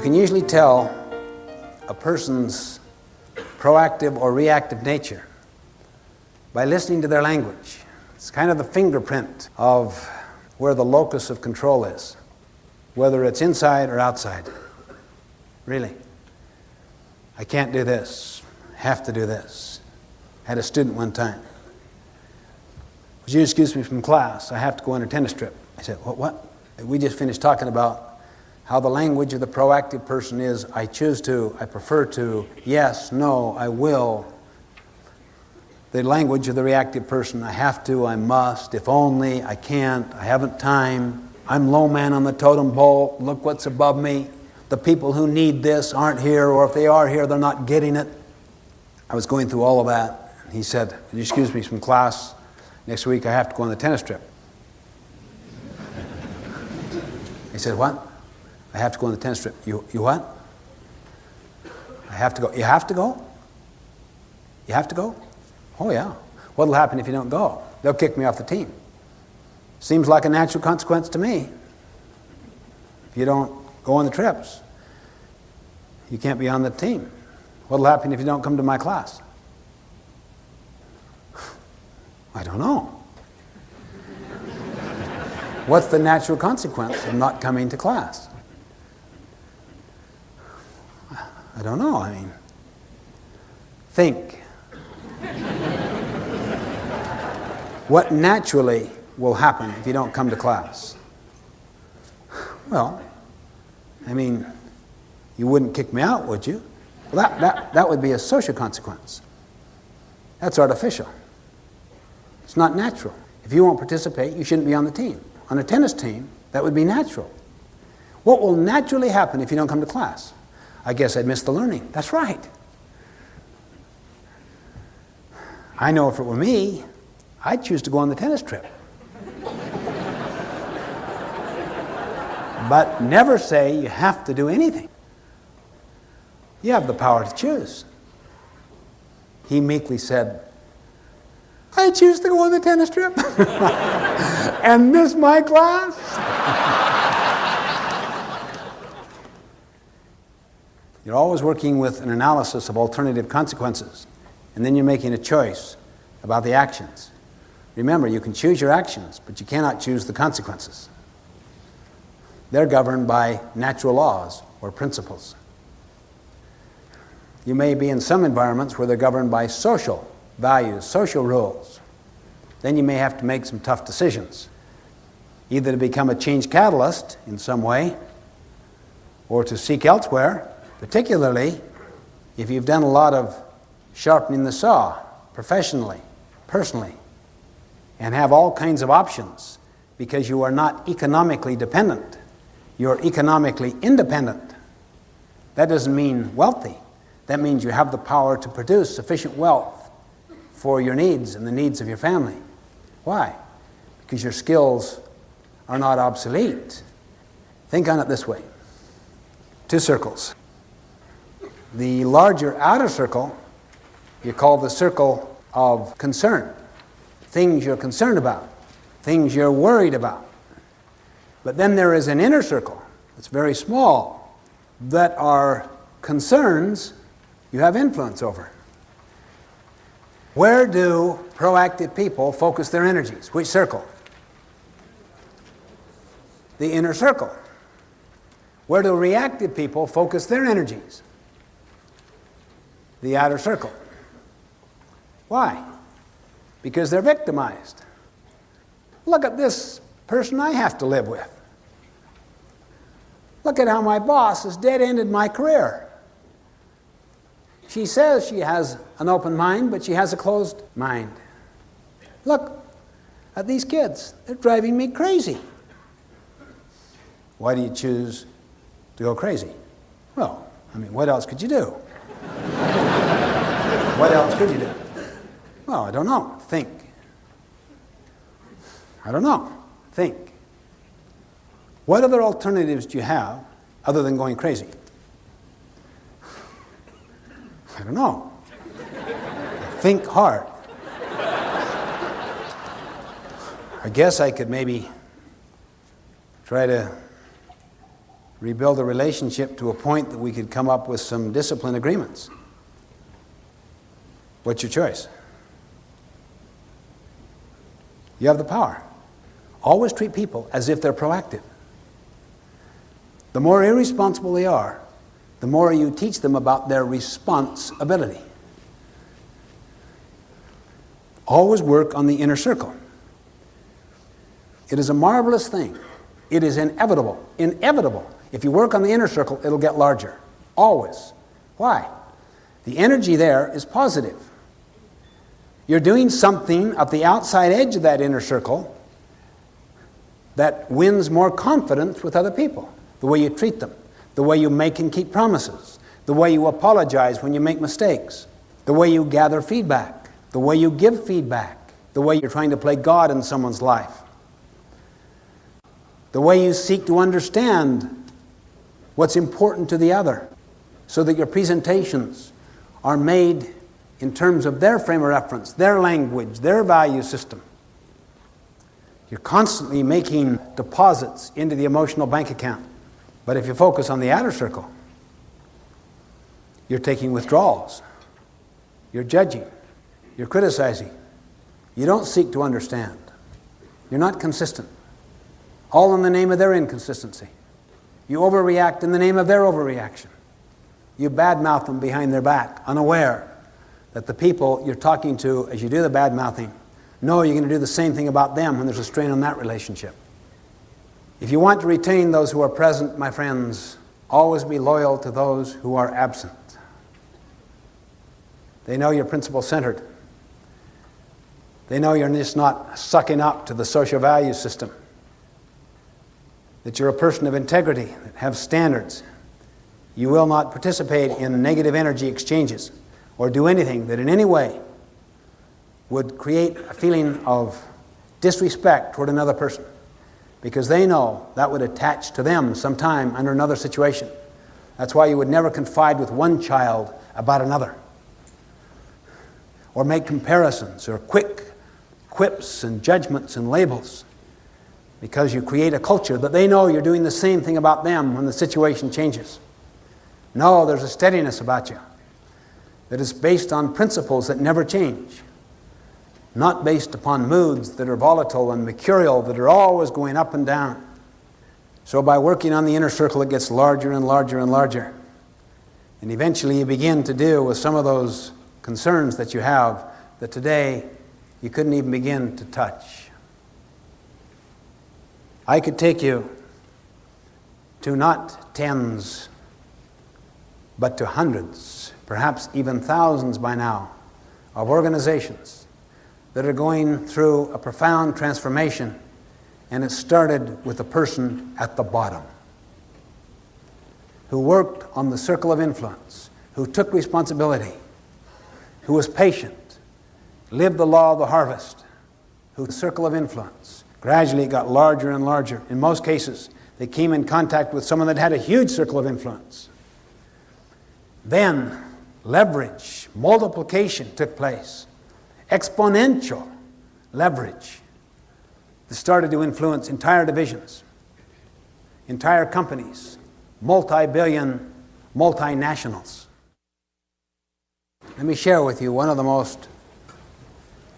can usually tell a person's proactive or reactive nature by listening to their language. It's kind of the fingerprint of where the locus of control is, whether it's inside or outside. Really. I can't do this. I have to do this. I had a student one time. Would you excuse me from class? I have to go on a tennis trip. I said, what? We just finished talking about how the language of the proactive person is, I choose to, I prefer to, yes, no, I will. The language of the reactive person, I have to, I must, if only, I can't, I haven't time, I'm low man on the totem pole, look what's above me. The people who need this aren't here, or if they are here, they're not getting it. I was going through all of that. He said, would you excuse me from class? Next week I have to go on the tennis trip. He said, what? I have to go on the tennis trip. You what? I have to go. You have to go? You have to go? Oh yeah. What'll happen if you don't go? They'll kick me off the team. Seems like a natural consequence to me. If you don't go on the trips, you can't be on the team. What'll happen if you don't come to my class? I don't know. What's the natural consequence of not coming to class? I don't know. I mean, think. What naturally will happen if you don't come to class? Well, I mean, you wouldn't kick me out, would you? Well, that would be a social consequence. That's artificial. It's not natural. If you won't participate, you shouldn't be on the team. On a tennis team, that would be natural. What will naturally happen if you don't come to class? I guess I'd miss the learning. That's right. I know if it were me, I'd choose to go on the tennis trip. But never say you have to do anything. You have the power to choose. He meekly said, I choose to go on the tennis trip and miss my class. You're always working with an analysis of alternative consequences, and then you're making a choice about the actions. Remember, you can choose your actions, but you cannot choose the consequences. They're governed by natural laws or principles. You may be in some environments where they're governed by social values, social rules. Then you may have to make some tough decisions, either to become a change catalyst in some way or to seek elsewhere, particularly if you've done a lot of sharpening the saw professionally, personally, and have all kinds of options because you are not economically dependent. You're economically independent. That doesn't mean wealthy. That means you have the power to produce sufficient wealth for your needs and the needs of your family. Why? Because your skills are not obsolete. Think on it this way. 2 circles. The larger outer circle you call the circle of concern. Things you're concerned about, things you're worried about. But then there is an inner circle that's very small that are concerns you have influence over. Where do proactive people focus their energies? Which circle? The inner circle. Where do reactive people focus their energies? The outer circle. Why? Because they're victimized. Look at this person I have to live with. Look at how my boss has dead-ended my career. She says she has an open mind, but she has a closed mind. Look at these kids. They're driving me crazy. Why do you choose to go crazy? Well, I mean, what else could you do? What else could you do? Well, I don't know. Think. I don't know. Think. What other alternatives do you have other than going crazy? I don't know. Think hard. I guess I could maybe try to rebuild a relationship to a point that we could come up with some discipline agreements. What's your choice? You have the power. Always treat people as if they're proactive. The more irresponsible they are, the more you teach them about their responsibility. Always work on the inner circle. It is a marvelous thing. It is inevitable. Inevitable. If you work on the inner circle, it'll get larger. Always. Why? The energy there is positive. You're doing something at the outside edge of that inner circle that wins more confidence with other people. The way you treat them, the way you make and keep promises, the way you apologize when you make mistakes, the way you gather feedback, the way you give feedback, the way you're trying to play God in someone's life, the way you seek to understand what's important to the other, so that your presentations are made in terms of their frame of reference, their language, their value system. You're constantly making deposits into the emotional bank account. But if you focus on the outer circle, you're taking withdrawals. You're judging. You're criticizing. You don't seek to understand. You're not consistent. All in the name of their inconsistency. You overreact in the name of their overreaction. You badmouth them behind their back, unaware that the people you're talking to as you do the badmouthing know you're going to do the same thing about them when there's a strain on that relationship. If you want to retain those who are present, my friends, always be loyal to those who are absent. They know you're principle-centered. They know you're just not sucking up to the social value system. That you're a person of integrity, that have standards. You will not participate in negative energy exchanges or do anything that in any way would create a feeling of disrespect toward another person, because they know that would attach to them sometime under another situation. That's why you would never confide with one child about another, or make comparisons or quick quips and judgments and labels, because you create a culture that they know you're doing the same thing about them when the situation changes. No, there's a steadiness about you that is based on principles that never change, not based upon moods that are volatile and mercurial, that are always going up and down. So by working on the inner circle, it gets larger and larger and larger. And eventually you begin to deal with some of those concerns that you have that today you couldn't even begin to touch. I could take you to not tens, but to hundreds, perhaps even thousands by now, of organizations that are going through a profound transformation, and it started with a person at the bottom who worked on the circle of influence, who took responsibility, who was patient, lived the law of the harvest, whose circle of influence gradually got larger and larger. In most cases, they came in contact with someone that had a huge circle of influence. Then leverage, multiplication took place. Exponential leverage that started to influence entire divisions, entire companies, multi-billion multinationals. Let me share with you one of the most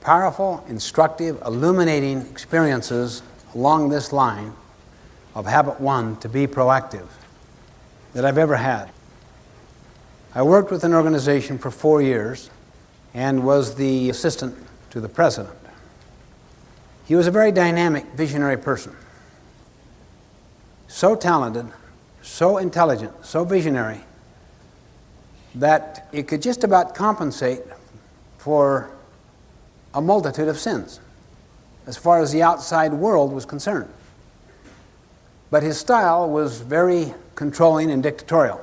powerful, instructive, illuminating experiences along this line of habit one, to be proactive, that I've ever had. I worked with an organization for 4 years and was the assistant to the president. He was a very dynamic, visionary person. So talented, so intelligent, so visionary, that it could just about compensate for a multitude of sins, as far as the outside world was concerned. But his style was very controlling and dictatorial.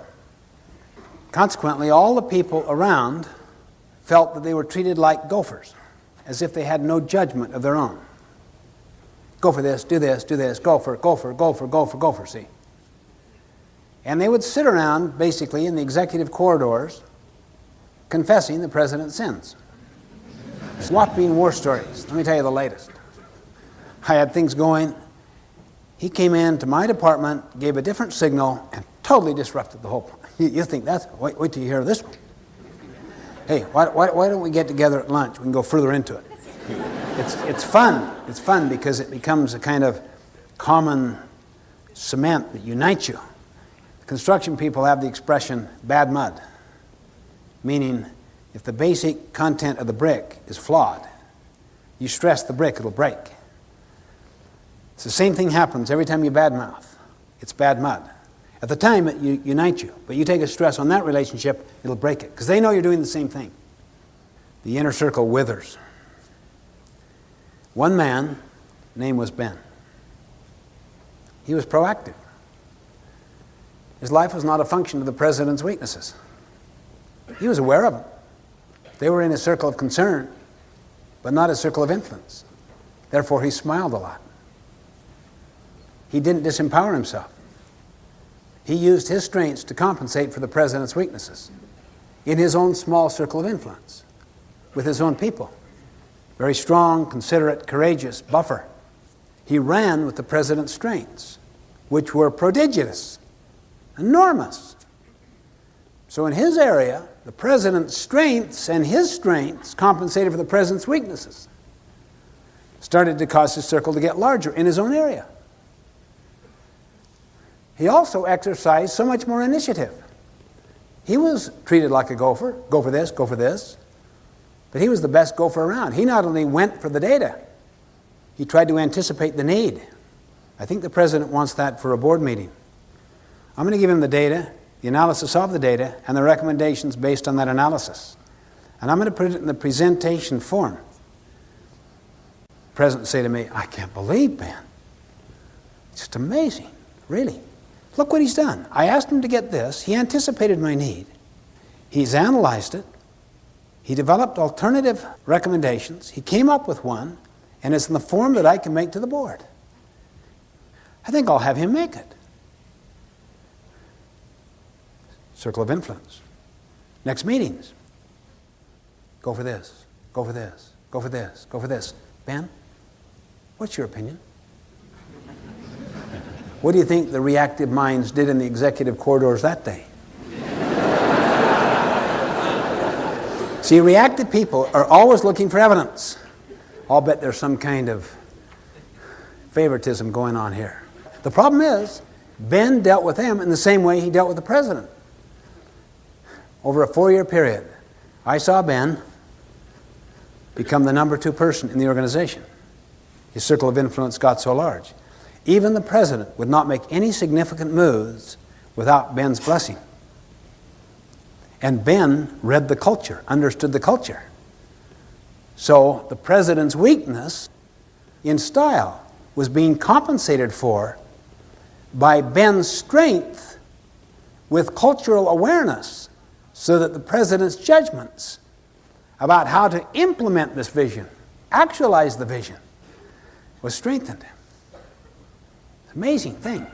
Consequently, all the people around felt that they were treated like gophers, as if they had no judgment of their own. Go for this, do this, do this, gopher, gopher, gopher, gopher, gopher, see? And they would sit around, basically, in the executive corridors, confessing the president's sins. Swapping war stories. Let me tell you the latest. I had things going. He came into my department, gave a different signal, and totally disrupted the whole plan. You think that's, wait till you hear this one. Hey, why don't we get together at lunch? We can go further into it. It's fun. It's fun because it becomes a kind of common cement that unites you. Construction people have the expression bad mud, meaning if the basic content of the brick is flawed, you stress the brick, it'll break. It's the same thing happens every time you badmouth. It's bad mud. At the time, it unites you, but you take a stress on that relationship, it'll break it, because they know you're doing the same thing. The inner circle withers. One man, name was Ben. He was proactive. His life was not a function of the president's weaknesses. He was aware of them. They were in his circle of concern, but not his circle of influence. Therefore, he smiled a lot. He didn't disempower himself. He used his strengths to compensate for the president's weaknesses in his own small circle of influence, with his own people. Very strong, considerate, courageous, buffer. He ran with the president's strengths, which were prodigious, enormous. So in his area, the president's strengths and his strengths compensated for the president's weaknesses. Started to cause his circle to get larger in his own area. He also exercised so much more initiative. He was treated like a gopher, go for this, but he was the best gopher around. He not only went for the data, he tried to anticipate the need. I think the president wants that for a board meeting. I'm going to give him the data, the analysis of the data, and the recommendations based on that analysis. And I'm going to put it in the presentation form. The president would say to me, I can't believe, Ben. It's just amazing, really. Look what he's done. I asked him to get this. He anticipated my need. He's analyzed it. He developed alternative recommendations. He came up with one, and it's in the form that I can make to the board. I think I'll have him make it. Circle of influence. Next meetings. Go for this. Go for this. Go for this. Go for this. Ben, what's your opinion? What do you think the reactive minds did in the executive corridors that day? See, reactive people are always looking for evidence. I'll bet there's some kind of favoritism going on here. The problem is, Ben dealt with them in the same way he dealt with the president. Over a 4-year period, I saw Ben become the number 2 person in the organization. His circle of influence got so large. Even the president would not make any significant moves without Ben's blessing. And Ben read the culture, understood the culture. So the president's weakness in style was being compensated for by Ben's strength with cultural awareness, so that the president's judgments about how to implement this vision, actualize the vision, was strengthened. It's an amazing thing.